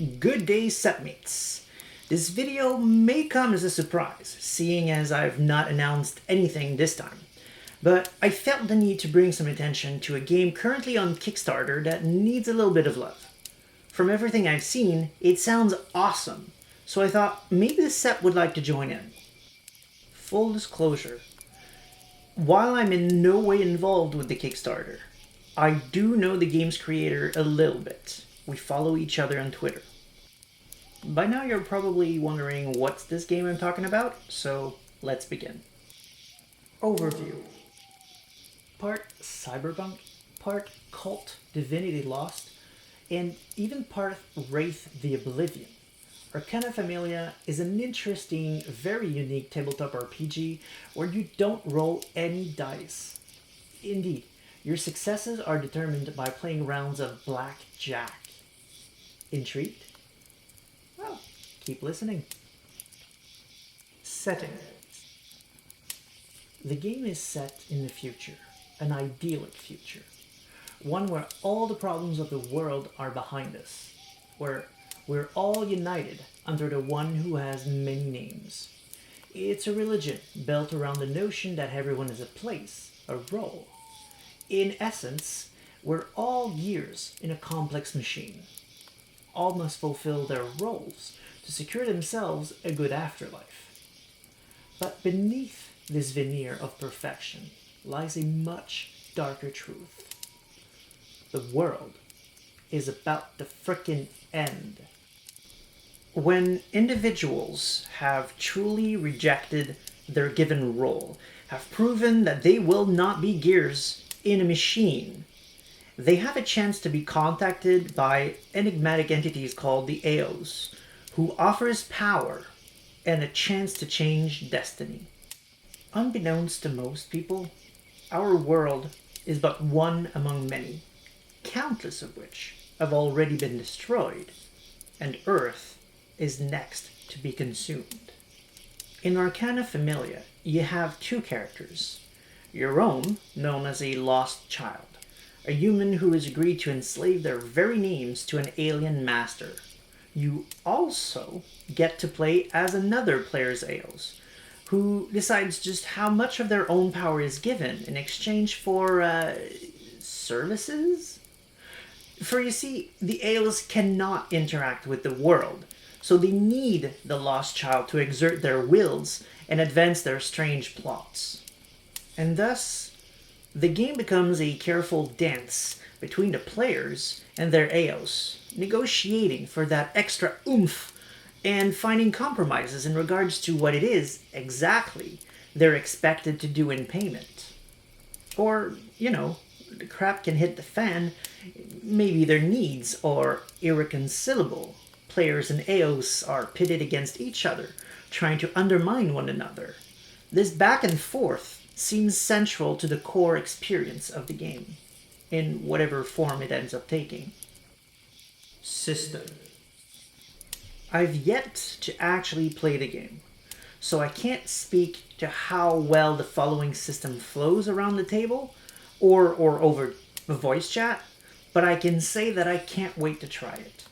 Good day, septmates. This video may come as a surprise, seeing as I've not announced anything this time. But I felt the need to bring some attention to a game currently on Kickstarter that needs a little bit of love. From everything I've seen, it sounds awesome, so I thought maybe the Sep would like to join in. Full disclosure, while I'm in no way involved with the Kickstarter, I do know the game's creator a little bit. We follow each other on Twitter. By now you're probably wondering what's this game I'm talking about, so let's begin. Overview. Part cyberpunk, part cult Divinity Lost, and even part Wraith the Oblivion. Arcana Familia is an interesting, very unique tabletop RPG where you don't roll any dice. Indeed, your successes are determined by playing rounds of blackjack. Intrigued? Well, keep listening. Setting. The game is set in the future, an idyllic future. One where all the problems of the world are behind us, where we're all united under the one who has many names. It's a religion built around the notion that everyone is a place, a role. In essence, we're all gears in a complex machine. All must fulfill their roles to secure themselves a good afterlife. But beneath this veneer of perfection lies a much darker truth. The world is about to frickin' end. When individuals have truly rejected their given role, have proven that they will not be gears in a machine, they have a chance to be contacted by enigmatic entities called the AOs, who offers power and a chance to change destiny. Unbeknownst to most people, our world is but one among many, countless of which have already been destroyed, and Earth is next to be consumed. In Arcana Familia, you have two characters. Your own, known as a lost child, a human who has agreed to enslave their very names to an alien master. You also get to play as another player's AOs, who decides just how much of their own power is given in exchange for, services? For you see, the AOs cannot interact with the world, so they need the lost child to exert their wills and advance their strange plots. And thus, the game becomes a careful dance between the players and their AOs, negotiating for that extra oomph and finding compromises in regards to what it is exactly they're expected to do in payment. Or, the crap can hit the fan, maybe their needs are irreconcilable. Players and AOs are pitted against each other, trying to undermine one another. This back and forth seems central to the core experience of the game, in whatever form it ends up taking. System. I've yet to actually play the game, so I can't speak to how well the following system flows around the table, or over voice chat, but I can say that I can't wait to try it.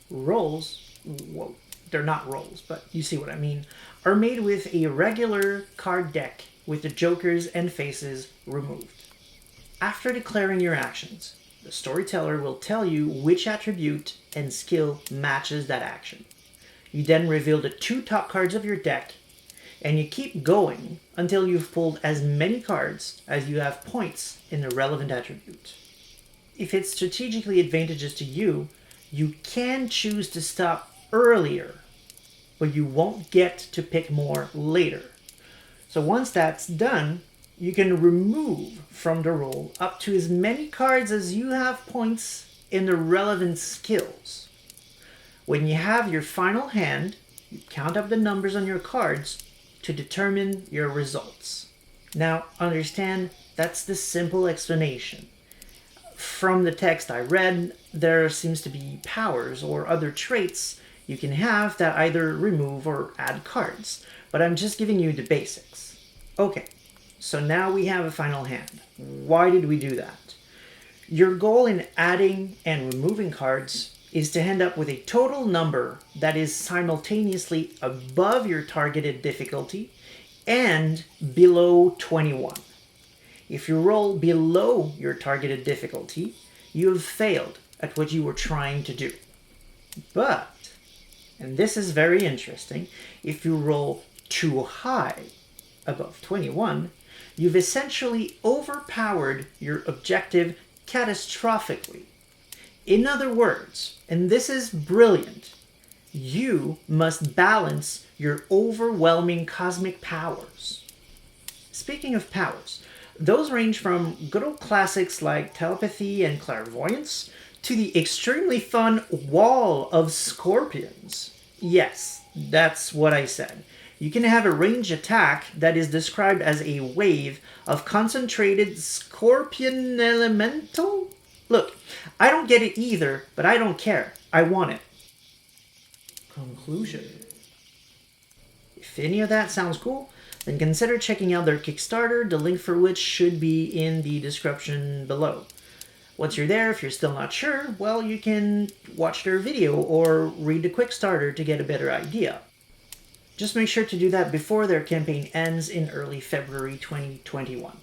Rolls, well, they're not rolls, but you see what I mean, are made with a regular card deck with the jokers and faces removed. After declaring your actions, the storyteller will tell you which attribute and skill matches that action. You then reveal the two top cards of your deck, and you keep going until you've pulled as many cards as you have points in the relevant attribute. If it's strategically advantageous to you, you can choose to stop earlier, but you won't get to pick more later. So once that's done, you can remove from the roll up to as many cards as you have points in the relevant skills. When you have your final hand, you count up the numbers on your cards to determine your results. Now, understand, that's the simple explanation. From the text I read, there seems to be powers or other traits you can have that either remove or add cards, but I'm just giving you the basics. Okay, so now we have a final hand. Why did we do that? Your goal in adding and removing cards is to end up with a total number that is simultaneously above your targeted difficulty and below 21. If you roll below your targeted difficulty, you have failed at what you were trying to do. But, and this is very interesting, if you roll too high, above 21, you've essentially overpowered your objective catastrophically. In other words, and this is brilliant, you must balance your overwhelming cosmic powers. Speaking of powers, those range from good old classics like telepathy and clairvoyance to the extremely fun Wall of Scorpions. Yes, that's what I said. You can have a ranged attack that is described as a wave of concentrated scorpion elemental? Look, I don't get it either, but I don't care. I want it. Conclusion. If any of that sounds cool, then consider checking out their Kickstarter, the link for which should be in the description below. Once you're there, if you're still not sure, well, you can watch their video or read the Kickstarter to get a better idea. Just make sure to do that before their campaign ends in early February 2021.